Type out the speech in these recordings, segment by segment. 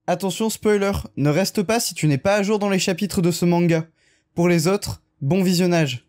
Attention spoiler, ne reste pas si tu n'es pas à jour dans les chapitres de ce manga. Pour les autres, bon visionnage.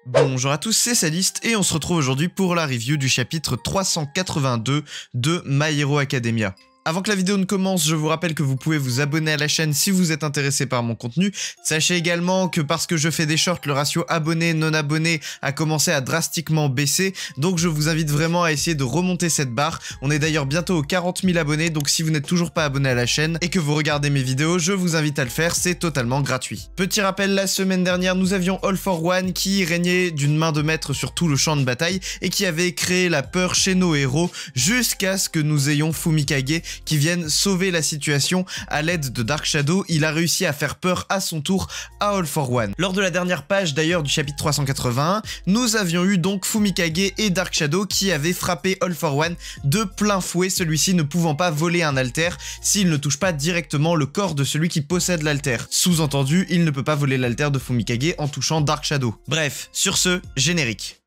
Bonjour à tous, c'est Sadiste et on se retrouve aujourd'hui pour la review du chapitre 382 de My Hero Academia. Avant que la vidéo ne commence, je vous rappelle que vous pouvez vous abonner à la chaîne si vous êtes intéressé par mon contenu. Sachez également que parce que je fais des shorts, le ratio abonnés-non abonnés a commencé à drastiquement baisser. Donc je vous invite vraiment à essayer de remonter cette barre. On est d'ailleurs bientôt aux 40 000 abonnés, donc si vous n'êtes toujours pas abonné à la chaîne et que vous regardez mes vidéos, je vous invite à le faire, c'est totalement gratuit. Petit rappel, la semaine dernière, nous avions All for One qui régnait d'une main de maître sur tout le champ de bataille et qui avait créé la peur chez nos héros jusqu'à ce que nous ayons Fumikage qui viennent sauver la situation à l'aide de Dark Shadow. Il a réussi à faire peur à son tour à All for One. Lors de la dernière page d'ailleurs du chapitre 381, nous avions eu donc Fumikage et Dark Shadow qui avaient frappé All for One de plein fouet, celui-ci ne pouvant pas voler un alter s'il ne touche pas directement le corps de celui qui possède l'alter. Sous-entendu, il ne peut pas voler l'alter de Fumikage en touchant Dark Shadow. Bref, sur ce, générique.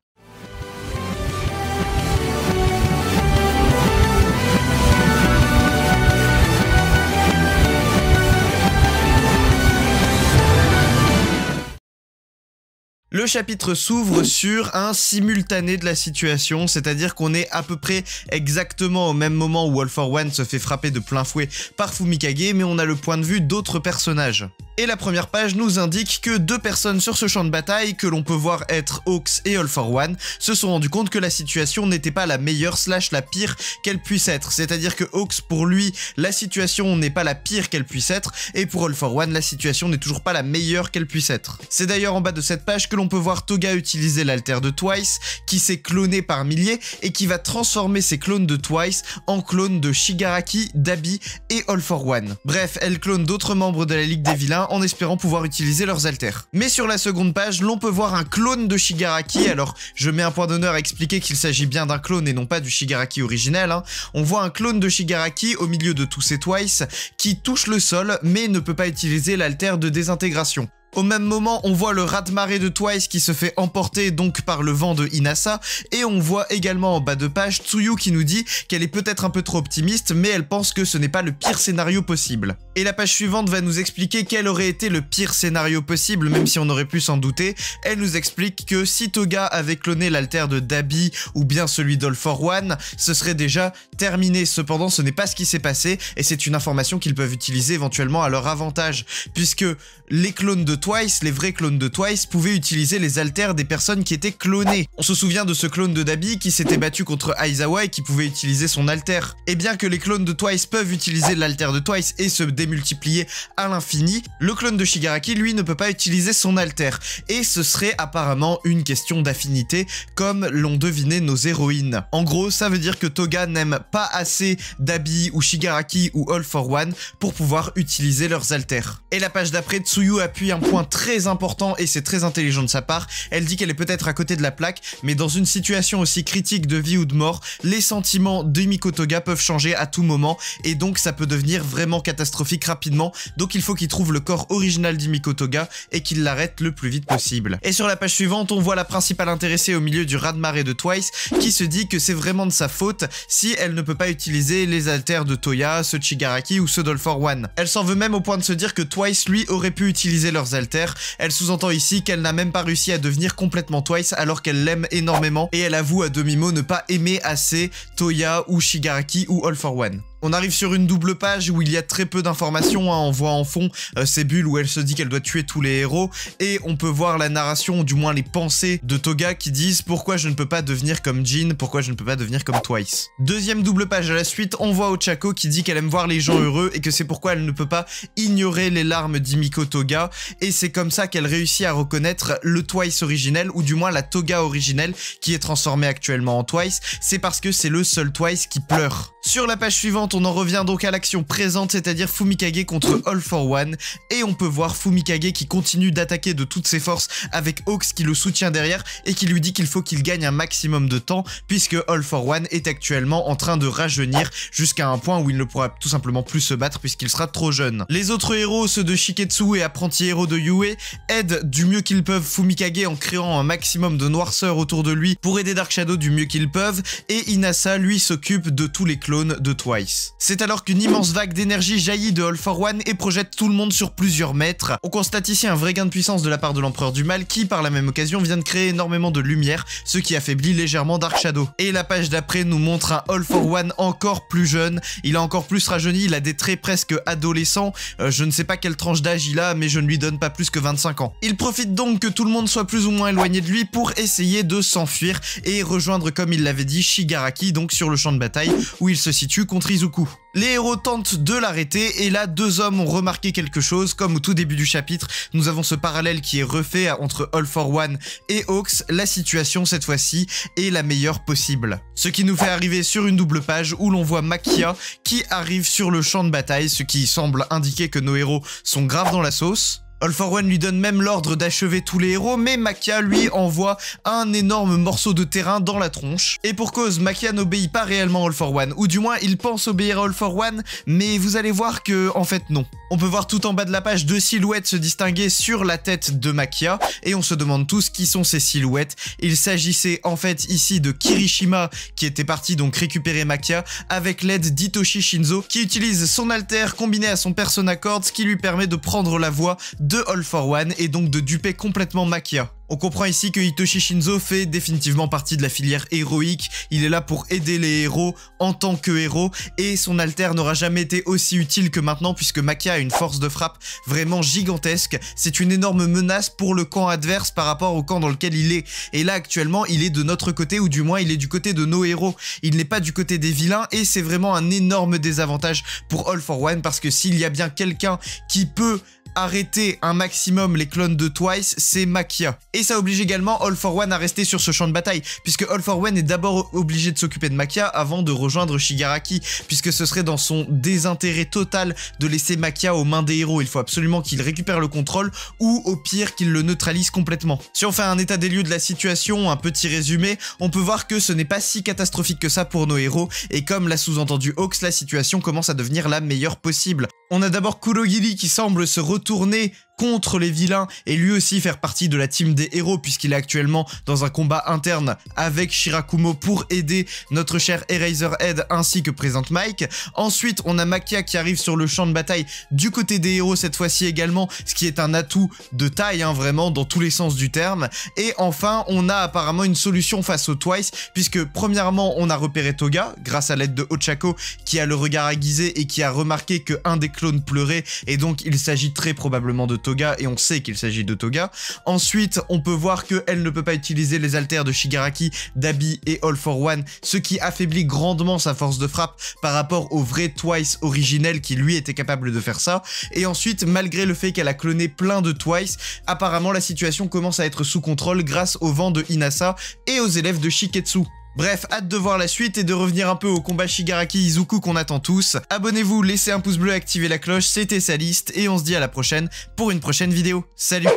Le chapitre s'ouvre sur un simultané de la situation, c'est-à-dire qu'on est à peu près exactement au même moment où All for One se fait frapper de plein fouet par Fumikage, mais on a le point de vue d'autres personnages. Et la première page nous indique que deux personnes sur ce champ de bataille, que l'on peut voir être Hawks et All for One, se sont rendus compte que la situation n'était pas la meilleure / la pire qu'elle puisse être. C'est-à-dire que Hawks, pour lui, la situation n'est pas la pire qu'elle puisse être, et pour All for One, la situation n'est toujours pas la meilleure qu'elle puisse être. C'est d'ailleurs en bas de cette page que l'on peut voir Toga utiliser l'alter de Twice, qui s'est cloné par milliers, et qui va transformer ses clones de Twice en clones de Shigaraki, Dabi et All for One. Bref, elle clone d'autres membres de la Ligue des Vilains, en espérant pouvoir utiliser leurs alters. Mais sur la seconde page, l'on peut voir un clone de Shigaraki. Alors, je mets un point d'honneur à expliquer qu'il s'agit bien d'un clone et non pas du Shigaraki originel, hein. On voit un clone de Shigaraki au milieu de tous ces Twice qui touche le sol mais ne peut pas utiliser l'alter de désintégration. Au même moment, on voit le raz-de-marée de Twice qui se fait emporter donc par le vent de Inasa, et on voit également en bas de page Tsuyu qui nous dit qu'elle est peut-être un peu trop optimiste, mais elle pense que ce n'est pas le pire scénario possible. Et la page suivante va nous expliquer quel aurait été le pire scénario possible, même si on aurait pu s'en douter. Elle nous explique que si Toga avait cloné l'alter de Dabi ou bien celui d'All for One, ce serait déjà terminé. Cependant, ce n'est pas ce qui s'est passé, et c'est une information qu'ils peuvent utiliser éventuellement à leur avantage, puisque les clones de Twice, les vrais clones de Twice, pouvaient utiliser les alters des personnes qui étaient clonées. On se souvient de ce clone de Dabi qui s'était battu contre Aizawa et qui pouvait utiliser son alter. Et bien que les clones de Twice peuvent utiliser l'alter de Twice et se démultiplier à l'infini, le clone de Shigaraki, lui, ne peut pas utiliser son alter. Et ce serait apparemment une question d'affinité, comme l'ont deviné nos héroïnes. En gros, ça veut dire que Toga n'aime pas assez Dabi ou Shigaraki ou All for One pour pouvoir utiliser leurs alters. Et la page d'après, Tsuyu appuie un point très important et c'est très intelligent de sa part. Elle dit qu'elle est peut-être à côté de la plaque, mais dans une situation aussi critique de vie ou de mort, les sentiments de Miko Toga peuvent changer à tout moment et donc ça peut devenir vraiment catastrophique rapidement. Donc il faut qu'il trouve le corps original d'Miko Toga et qu'il l'arrête le plus vite possible. Et sur la page suivante, on voit la principale intéressée au milieu du raz-de-marée de Twice qui se dit que c'est vraiment de sa faute si elle ne peut pas utiliser les alters de Toya, ceux de Shigaraki ou ceux d'All for One. Elle s'en veut même au point de se dire que Twice lui aurait pu utiliser leurs alters. Elle sous-entend ici qu'elle n'a même pas réussi à devenir complètement Twice alors qu'elle l'aime énormément et elle avoue à demi-mot ne pas aimer assez Toya ou Shigaraki ou All for One. On arrive sur une double page où il y a très peu d'informations, hein. On voit en fond ces bulles où elle se dit qu'elle doit tuer tous les héros et on peut voir la narration ou du moins les pensées de Toga qui disent pourquoi je ne peux pas devenir comme Jin, pourquoi je ne peux pas devenir comme Twice. Deuxième double page à la suite, on voit Ochako qui dit qu'elle aime voir les gens heureux et que c'est pourquoi elle ne peut pas ignorer les larmes d'Miko Toga et c'est comme ça qu'elle réussit à reconnaître le Twice originel ou du moins la Toga originelle qui est transformée actuellement en Twice, c'est parce que c'est le seul Twice qui pleure. Sur la page suivante, on en revient donc à l'action présente, c'est-à-dire Fumikage contre All for One, et on peut voir Fumikage qui continue d'attaquer de toutes ses forces avec Hawks qui le soutient derrière et qui lui dit qu'il faut qu'il gagne un maximum de temps puisque All for One est actuellement en train de rajeunir jusqu'à un point où il ne pourra tout simplement plus se battre puisqu'il sera trop jeune. Les autres héros, ceux de Shiketsu et apprenti héros de Yue, aident du mieux qu'ils peuvent Fumikage en créant un maximum de noirceur autour de lui pour aider Dark Shadow du mieux qu'ils peuvent, et Inasa lui s'occupe de tous les clones de Twice. C'est alors qu'une immense vague d'énergie jaillit de All for One et projette tout le monde sur plusieurs mètres. On constate ici un vrai gain de puissance de la part de l'empereur du mal qui par la même occasion vient de créer énormément de lumière, ce qui affaiblit légèrement Dark Shadow. Et la page d'après nous montre un All for One encore plus jeune, il a encore plus rajeuni, il a des traits presque adolescents, je ne sais pas quelle tranche d'âge il a mais je ne lui donne pas plus que 25 ans. Il profite donc que tout le monde soit plus ou moins éloigné de lui pour essayer de s'enfuir et rejoindre, comme il l'avait dit, Shigaraki, donc sur le champ de bataille où il se situe contre Izuku. Les héros tentent de l'arrêter et là deux hommes ont remarqué quelque chose. Comme au tout début du chapitre, nous avons ce parallèle qui est refait entre All for One et Hawks. La situation cette fois-ci est la meilleure possible. Ce qui nous fait arriver sur une double page où l'on voit Maquia qui arrive sur le champ de bataille, ce qui semble indiquer que nos héros sont grave dans la sauce. All for One lui donne même l'ordre d'achever tous les héros, mais Maquia lui envoie un énorme morceau de terrain dans la tronche. Et pour cause, Maquia n'obéit pas réellement All for One, ou du moins il pense obéir à All for One, mais vous allez voir que en fait non. On peut voir tout en bas de la page deux silhouettes se distinguer sur la tête de Maquia, et on se demande tous qui sont ces silhouettes. Il s'agissait en fait ici de Kirishima qui était parti donc récupérer Maquia avec l'aide d'Hitoshi Shinzo qui utilise son alter combiné à son Persona Cord, ce qui lui permet de prendre la voix de All for One et donc de duper complètement Maquia. On comprend ici que Hitoshi Shinzo fait définitivement partie de la filière héroïque, il est là pour aider les héros en tant que héros et son alter n'aura jamais été aussi utile que maintenant puisque Maquia a une force de frappe vraiment gigantesque, c'est une énorme menace pour le camp adverse par rapport au camp dans lequel il est, et là actuellement il est de notre côté ou du moins il est du côté de nos héros, il n'est pas du côté des vilains et c'est vraiment un énorme désavantage pour All for One parce que s'il y a bien quelqu'un qui peut arrêter un maximum les clones de Twice, c'est Maquia. Et ça oblige également All for One à rester sur ce champ de bataille, puisque All for One est d'abord obligé de s'occuper de Maquia avant de rejoindre Shigaraki, puisque ce serait dans son désintérêt total de laisser Maquia aux mains des héros. Il faut absolument qu'il récupère le contrôle, ou au pire qu'il le neutralise complètement. Si on fait un état des lieux de la situation, un petit résumé, on peut voir que ce n'est pas si catastrophique que ça pour nos héros, et comme l'a sous-entendu Hawks, la situation commence à devenir la meilleure possible. On a d'abord Kurogiri qui semble se retourner contre les vilains et lui aussi faire partie de la team des héros puisqu'il est actuellement dans un combat interne avec Shirakumo pour aider notre cher Eraserhead ainsi que présente Mike. Ensuite on a Maquia qui arrive sur le champ de bataille du côté des héros cette fois-ci également, ce qui est un atout de taille vraiment dans tous les sens du terme. Et enfin on a apparemment une solution face aux Twice puisque premièrement on a repéré Toga grâce à l'aide de Ochako qui a le regard aiguisé et qui a remarqué que un des clones pleurait et donc il s'agit très probablement de Toga et on sait qu'il s'agit de Toga. Ensuite on peut voir qu'elle ne peut pas utiliser les alters de Shigaraki, Dabi et All for One, ce qui affaiblit grandement sa force de frappe par rapport au vrai Twice originel qui lui était capable de faire ça. Et ensuite malgré le fait qu'elle a cloné plein de Twice, apparemment la situation commence à être sous contrôle grâce au vent de Inasa et aux élèves de Shiketsu. Bref, hâte de voir la suite et de revenir un peu au combat Shigaraki-Izuku qu'on attend tous. Abonnez-vous, laissez un pouce bleu, activez la cloche, c'était Saliste et on se dit à la prochaine pour une prochaine vidéo. Salut!